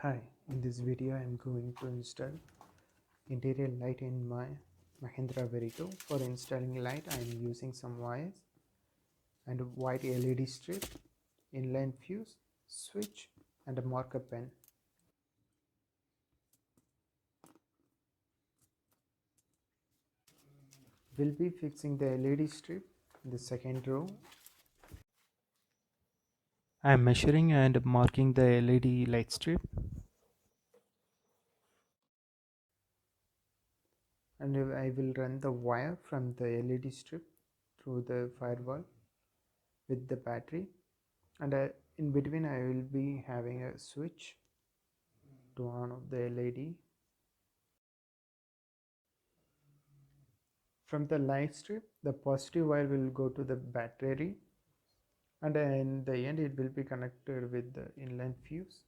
Hi, in this video I am going to install interior light in my Mahindra Verito. For installing light I am using some wires and a white LED strip, inline fuse, switch and a marker pen. We'll be fixing the LED strip in the second row. I am measuring and marking the LED light strip, and I will run the wire from the LED strip through the firewall with the battery, and in between I will be having a switch to on off the LED. From the light strip, the positive wire will go to the battery, and in the end it will be connected with the inline fuse,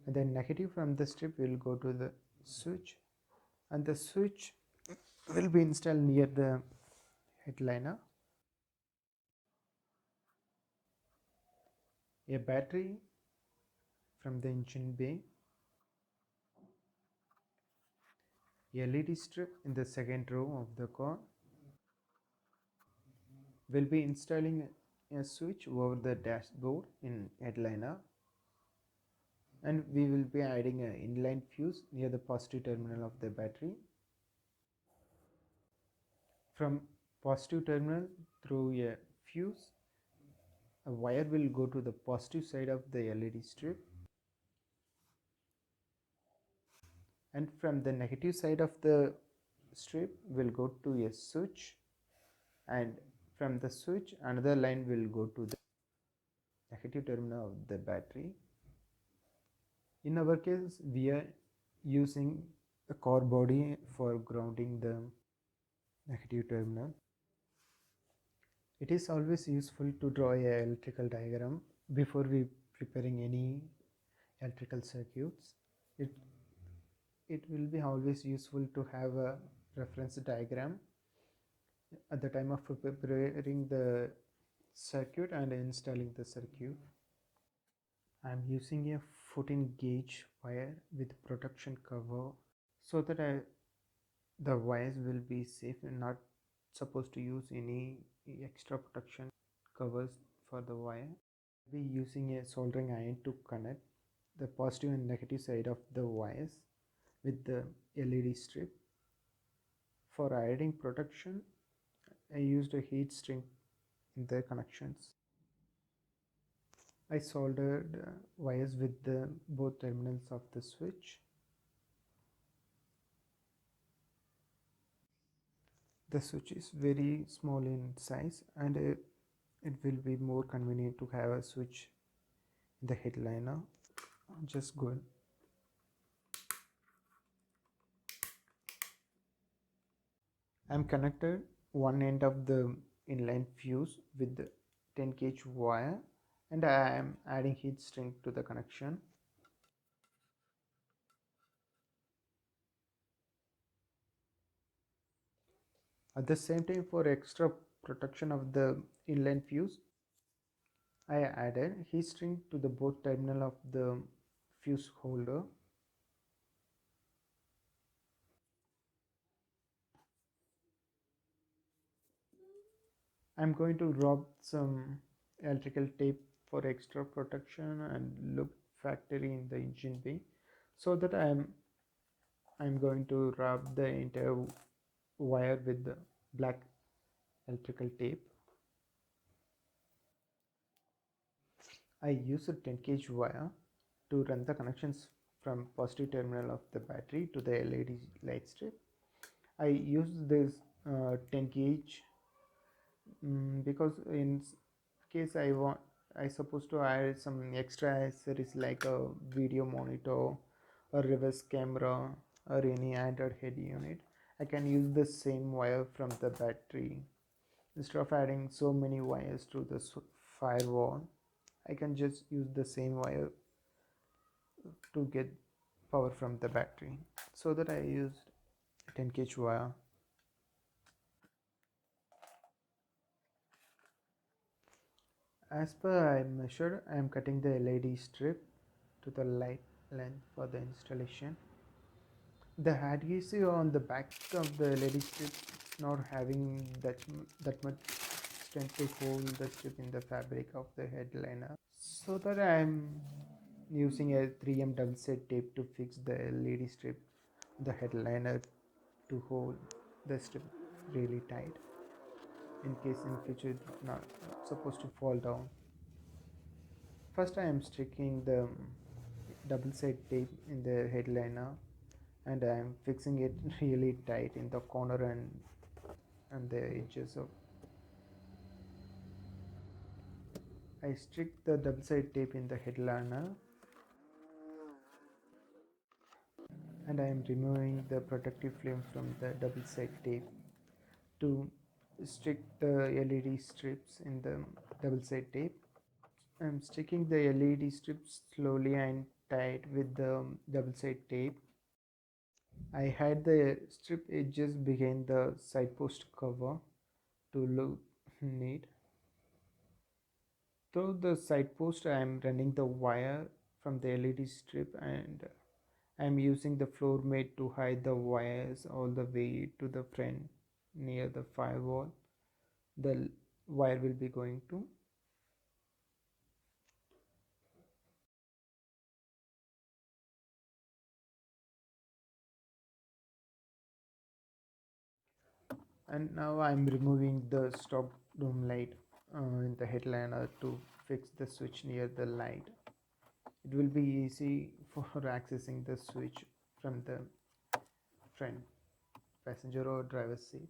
and the negative from the strip will go to the switch, and the switch will be installed near the headliner. A battery from the engine bay, LED strip in the second row of the car. Will be installing a switch over the dashboard in headliner, and we will be adding an inline fuse near the positive terminal of the battery. From positive terminal through a fuse, a wire will go to the positive side of the LED strip, and from the negative side of the strip will go to a switch, and from the switch another line will go to the negative terminal of the battery. In our case we are using a car body for grounding the negative terminal. It is always useful to draw a electrical diagram before we preparing any electrical circuits. It will be always useful to have a reference diagram at the time of preparing the circuit and installing the circuit. I am using a 14 gauge wire with protection cover so that the wires will be safe and not supposed to use any extra protection covers for the wire. I'll be using a soldering iron to connect the positive and negative side of the wires with the LED strip. For adding protection, I used a heat shrink in the connections. I soldered wires with the both terminals of the switch. The switch is very small in size, and it will be more convenient to have a switch in the headliner. Just go. I'm connected one end of the inline fuse with the 10 gauge wire, and I am adding heat shrink to the connection. At the same time, for extra protection of the inline fuse, I added heat shrink to the both terminal of the fuse holder. I'm going to rub some electrical tape for extra protection and look factory in the engine bay, so that I'm going to rub the entire wire with the black electrical tape. I use a 10 gauge wire to run the connections from positive terminal of the battery to the LED light strip. I use this 10 gauge because in case I supposed to add some extra accessories like a video monitor or reverse camera or any Android head unit. I can use the same wire from the battery instead of adding so many wires to the firewall. I can just use the same wire to get power from the battery, so that I used 10 gauge wire. As per I measured, I am cutting the LED strip to the light length for the installation. The adhesive on the back of the LED strip is not having that much strength to hold the strip in the fabric of the headliner. So that I am using a 3M double set tape to fix the LED strip, the headliner, to hold the strip really tight in case in future it's not supposed to fall down. First I am sticking the double side tape in the headliner and I am fixing it really tight in the corner and the edges of. I stick the double side tape in the headliner and I am removing the protective film from the double side tape to stick the LED strips in the double side tape. I'm sticking the LED strips slowly and tight with the double side tape. I had the strip edges behind the side post cover to look neat. Through the side post, I am running the wire from the LED strip and I am using the floor mat to hide the wires all the way to the front near the firewall. The wire will be going to. And now I'm removing the stop room light in the headliner to fix the switch near the light. It will be easy for accessing the switch from the front passenger or driver's seat.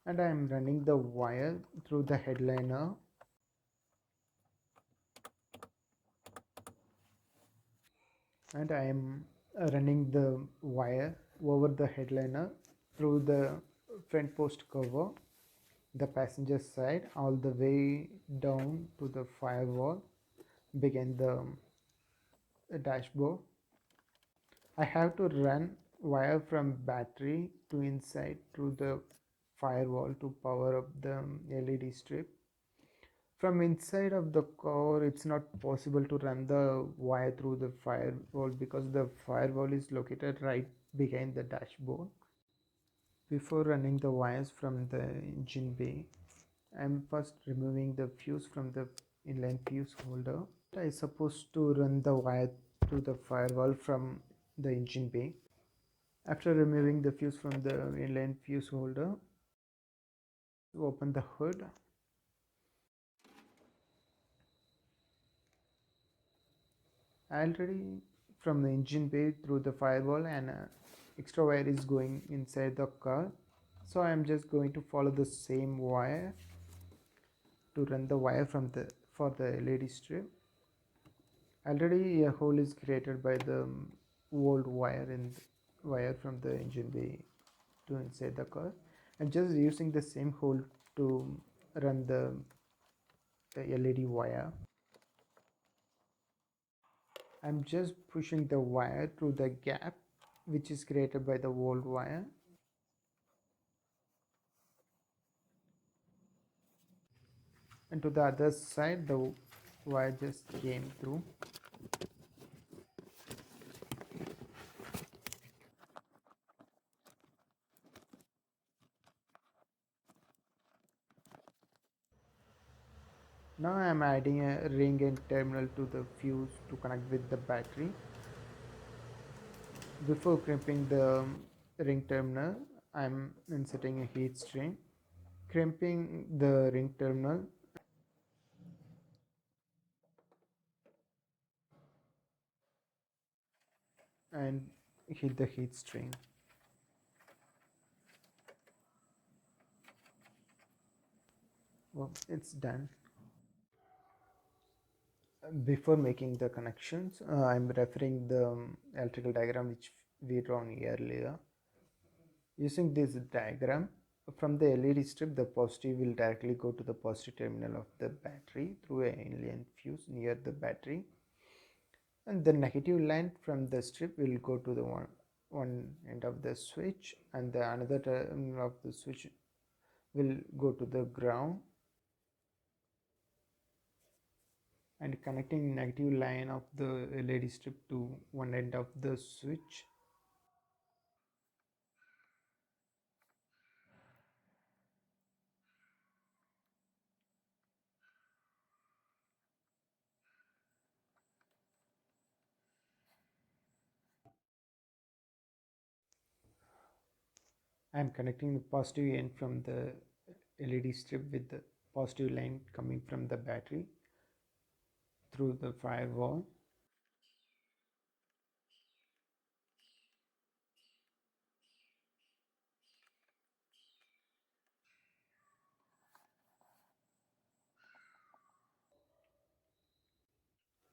And I am running the wire through the headliner and I am running the wire over the headliner through the front post cover, the passenger side, all the way down to the firewall, begin the dashboard. I have to run wire from battery to inside through the firewall to power up the LED strip. From inside of the car, it's not possible to run the wire through the firewall because the firewall is located right behind the dashboard. Before running the wires from the engine bay, I'm first removing the fuse from the inline fuse holder. I supposed to run the wire through the firewall from the engine bay. After removing the fuse from the inline fuse holder, open the hood. Already from the engine bay through the firewall and extra wire is going inside the car. So I am just going to follow the same wire to run the wire from the for the LED strip. Already a hole is created by the old wire from the engine bay to inside the car. I'm just using the same hole to run the LED wire. I'm just pushing the wire through the gap which is created by the old wire. And to the other side the wire just came through. Now I am adding a ring and terminal to the fuse to connect with the battery. Before crimping the ring terminal, I am inserting a heat string. Crimping the ring terminal and hit the heat string. Well, it's done. Before making the connections, I'm referring the electrical diagram which we drawn earlier. Using this diagram, from the LED strip, the positive will directly go to the positive terminal of the battery through an inline fuse near the battery, and the negative line from the strip will go to the one end of the switch, and the another terminal of the switch will go to the ground. and connecting negative line of the LED strip to one end of the switch. I am connecting the positive end from the LED strip with the positive line coming from the battery through the firewall.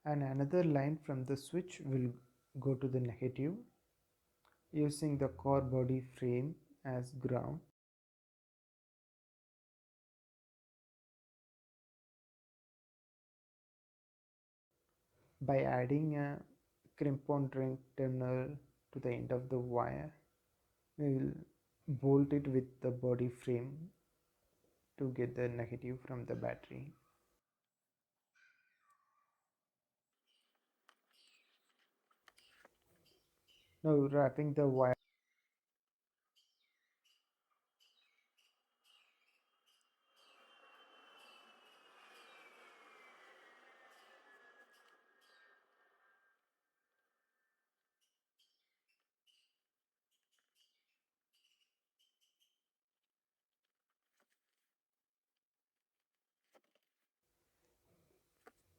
And another line from the switch will go to the negative using the core body frame as ground. By adding a crimp-on ring terminal to the end of the wire, we will bolt it with the body frame to get the negative from the battery. Now wrapping the wire.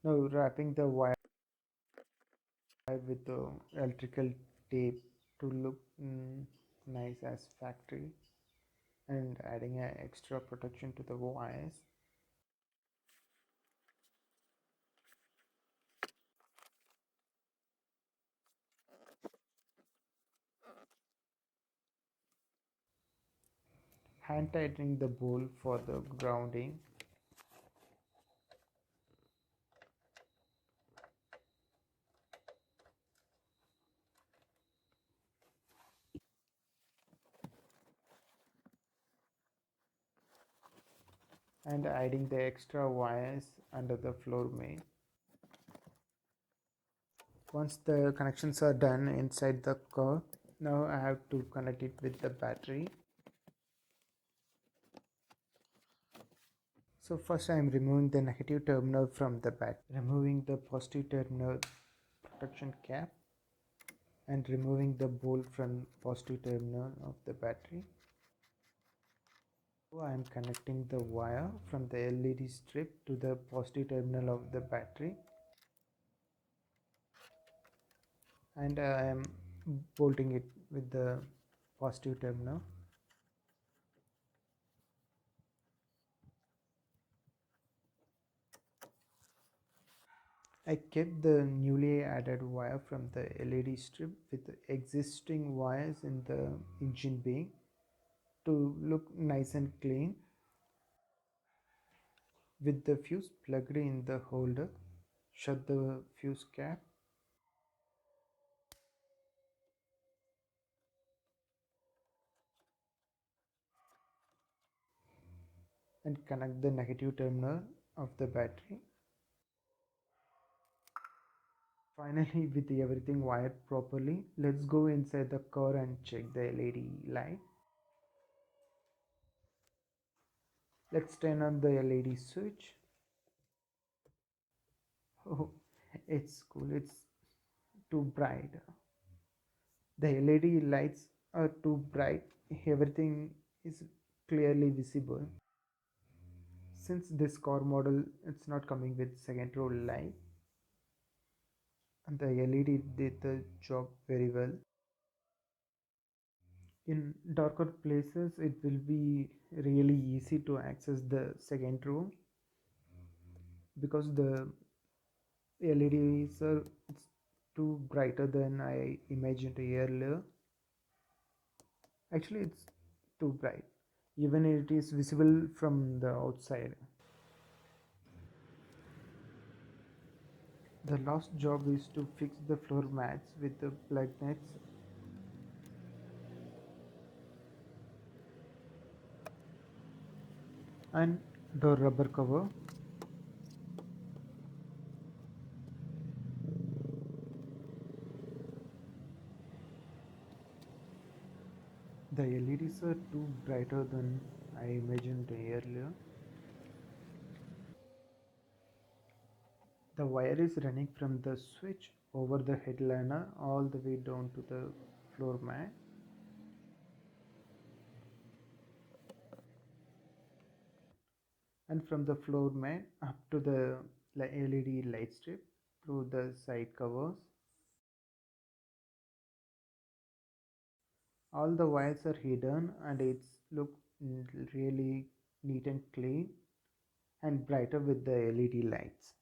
Now wrapping the wire with the electrical tape to look nice as factory, and adding an extra protection to the wires. Hand tightening the bowl for the grounding. And adding the extra wires under the floor main. Once the connections are done inside the car, now I have to connect it with the battery. So first I am removing the negative terminal from the battery, removing the positive terminal protection cap, and removing the bolt from positive terminal of the battery. So I am connecting the wire from the LED strip to the positive terminal of the battery, and I am bolting it with the positive terminal. I kept the newly added wire from the LED strip with the existing wires in the engine bay to look nice and clean. With the fuse plugged in the holder, shut the fuse cap. And connect the negative terminal of the battery. Finally, with everything wired properly, let's go inside the car and check the LED light. Let's turn on the LED switch. Oh, it's cool, it's too bright. The LED lights are too bright, everything is clearly visible. Since this car model it's not coming with second row light, and the LED did the job very well. In darker places it will be really easy to access the second row because the LEDs are it's too brighter than I imagined earlier. Actually, it's too bright, even it is visible from the outside. The last job is to fix the floor mats with the plug nets and the rubber cover. The LEDs are too brighter than I imagined earlier. The wire is running from the switch over the headliner all the way down to the floor mat. And from the floor mat up to the LED light strip through the side covers. All the wires are hidden and it's look really neat and clean and brighter with the LED lights.